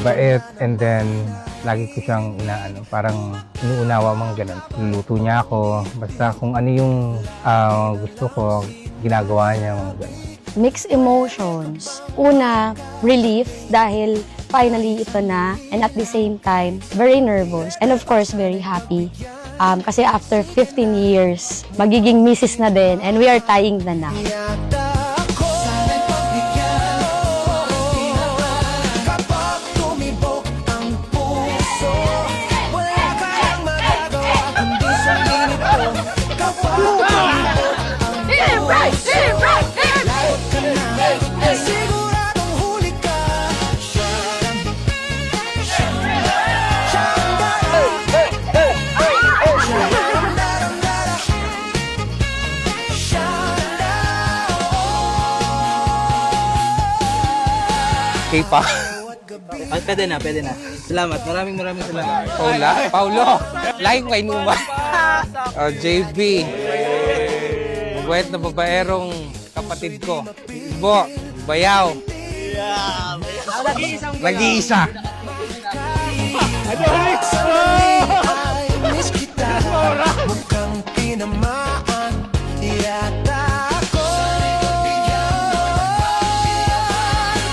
mabait, and then lagi ko siyang parang inuunawa mga ganun. Luluto niya ako, basta kung ano yung gusto ko, ginagawa niya mga ganun. Mixed emotions. Una, relief dahil finally ito na, and at the same time, very nervous and of course very happy. Kasi after 15 years, magiging misis na din and we are tying na na. Okay pa? Pwede na, pwede na. Salamat, maraming salamat. Paulo, like ko inuman. JB, mabait na babaerong kapatid ko. Ibo, bayaw. Nag-iisa. Mukhang tinamaan yata ako.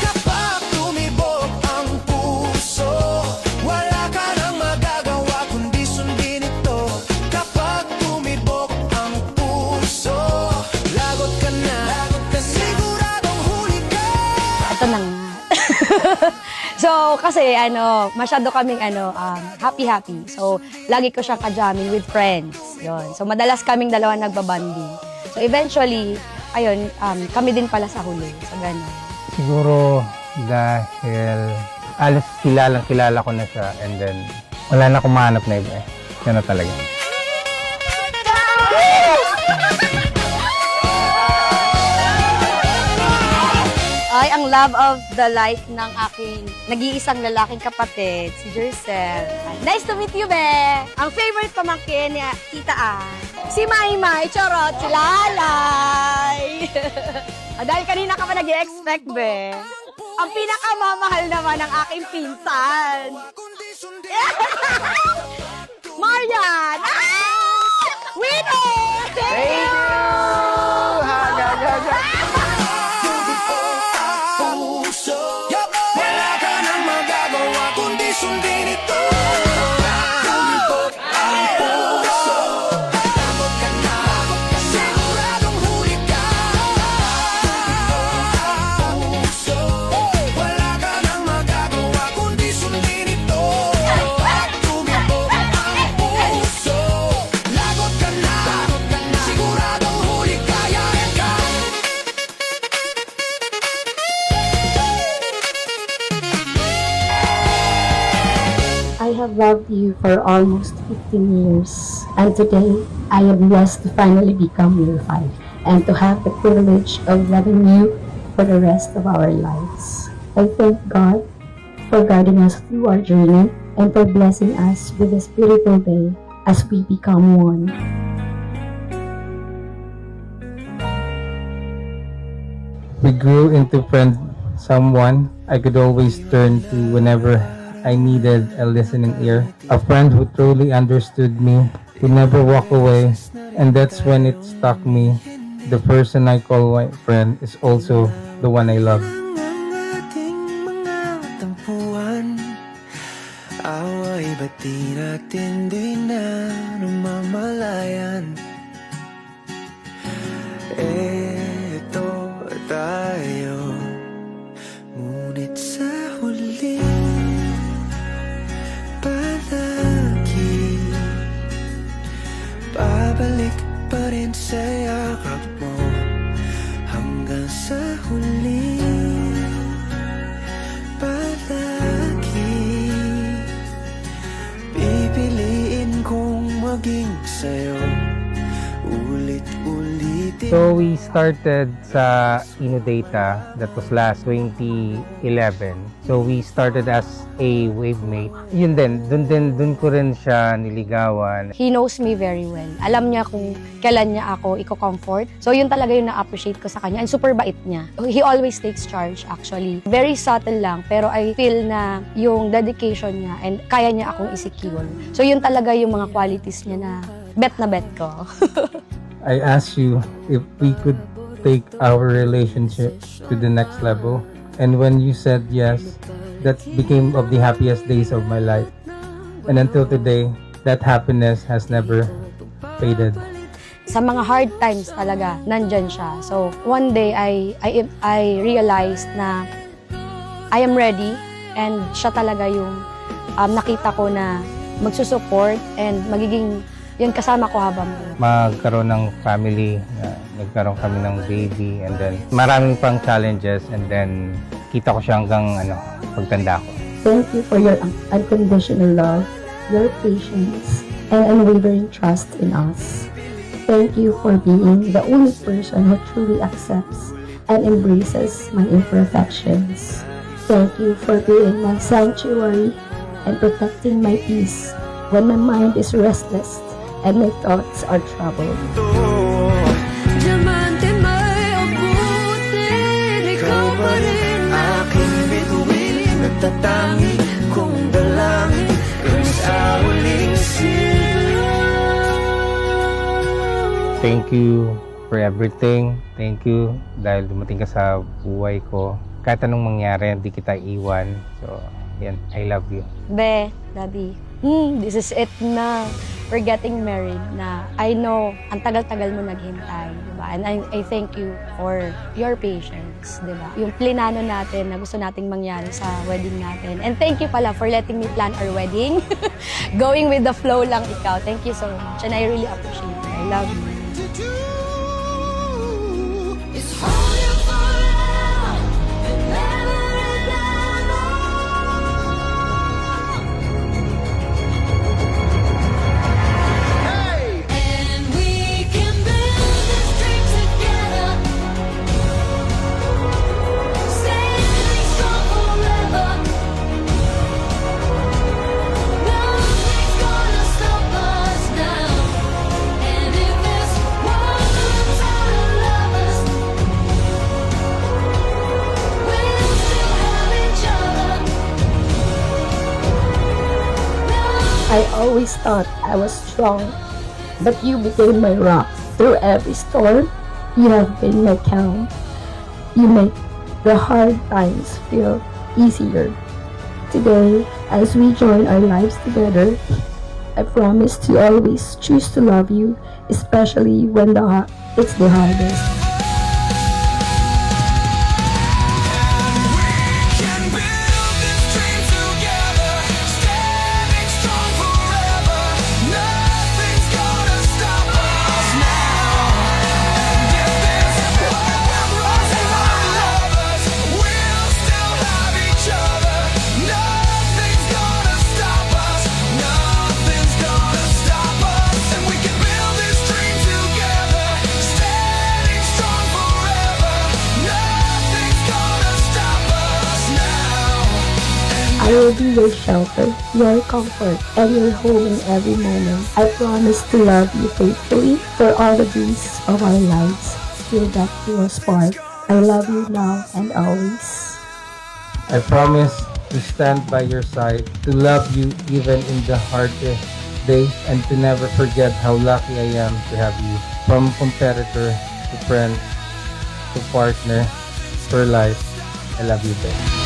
Kapag tumibok ang puso, wala ka nang magagawa kundi sundin ito. Kapag tumibok ang puso, lagot ka na, siguradong huli ka. Ito na nga. So, kasi masyado kaming happy-happy. So, lagi ko siyang ka-jamming with friends. Yun. So, madalas kaming dalawa nagbabanding. So, eventually, ayun, kami din pala sa huli. So, gano'n. Siguro dahil alas kilala ko na siya, and then wala na akong mahanap na iba eh. Siya na talaga. Ay, ang love of the life ng aking nag-iisang lalaking kapatid, si Jercel. Nice to meet you, be! Ang favorite pamangkin niya, Tita Ann. Si Maymay, charot, si Lalay. Dahil kanina ka pa nag-i-expect, be. Ang pinakamamahal naman ng aking pinsan. Marian! Winner! Thank you! Wala ka nang magagawa kundi sundin ito. Tumibok ang puso, lagot ka na, siguradong huli ka. Tumibok ang puso, wala ka nang magagawa kundi sundin ito. Tumibok ang puso, lagot ka na, siguradong huli ka. Yayan ka. I have loved you for almost 15 years, and today I am blessed to finally become your wife and to have the privilege of loving you for the rest of our lives. I thank God for guiding us through our journey and for blessing us with this beautiful day as we become one. We grew into someone I could always turn to whenever I needed a listening ear. A friend who truly understood me, who never walked away, and that's when it struck me. The person I call my friend is also the one I love. Ang ating mga tampuhan, away ba't di natin di na namamalayan? Eto tayo, ngunit sa huli palagi babalik pa rin sa yakap mo hanggang sa huli. Palagi pipiliin kong maging sa'yo, ulit-ulitin So we started sa Inudata, that was last 2011. So we started as a wave mate. Yun din, dun ko rin siya niligawan. He knows me very well. Alam niya kung kailan niya ako i-comfort. So yun talaga yung na-appreciate ko sa kanya. And super bait niya. He always takes charge actually. Very subtle lang, pero I feel na yung dedication niya and kaya niya akong i-secure. So yun talaga yung mga qualities niya na bet ko. I asked you if we could take our relationship to the next level. And when you said yes, that became of the happiest days of my life. And until today, that happiness has never faded. Sa mga hard times talaga, nandyan siya. So, one day, I realized na I am ready and siya talaga yung nakita ko na magsusupport and magiging yun kasama ko habang Magkaroon ng family, nagkaroon kami ng baby, and then maraming pang challenges, and then kita ko siya hanggang pagtanda ko. Thank you for your unconditional love, your patience, and unwavering trust in us. Thank you for being the only person who truly accepts and embraces my imperfections. Thank you for being my sanctuary and protecting my peace when my mind is restless and my thoughts are troubled. Diamante may abutin, ikaw pa rin aking bituin. Nagtatangi kong dalangin kung sa huling sigaw. Thank you for everything. Thank you dahil dumating ka sa buhay ko. Kahit anong mangyari, hindi kita iwan. So, yan, I love you. Be, Daddy, this is it na. We're getting married na. I know, ang tagal-tagal mo naghintay, diba? And I thank you for your patience, diba? Yung plinano natin na gusto nating mangyari sa wedding natin. And thank you pala for letting me plan our wedding. Going with the flow lang ikaw. Thank you so much. And I really appreciate it. I love you. It's holding forever and never and we can build this dream together, standing strong forever. Nothing's gonna stop us now. And if this world runs out of lovers, we'll still have each other. I always thought I was strong, but you became my rock. Through every storm, you have been my calm. You make the hard times feel easier. Today, as we join our lives together, I promise to always choose to love you, especially when it's the hardest. Can build this dream together, standing strong forever. Nothing's gonna stop us now. And if this world runs out of lovers, we'll still have each other. Nothing's gonna stop us. Nothing's gonna stop us. And we can build this dream together, standing strong forever. Nothing's gonna stop us now. I will be your shelter, your comfort, and your home in every moment. I promise to love you faithfully for all the days of our lives. Till that pure spark. I love you now and always. I promise to stand by your side, to love you even in the hardest days, and to never forget how lucky I am to have you. From competitor to friend to partner for life, I love you, babe.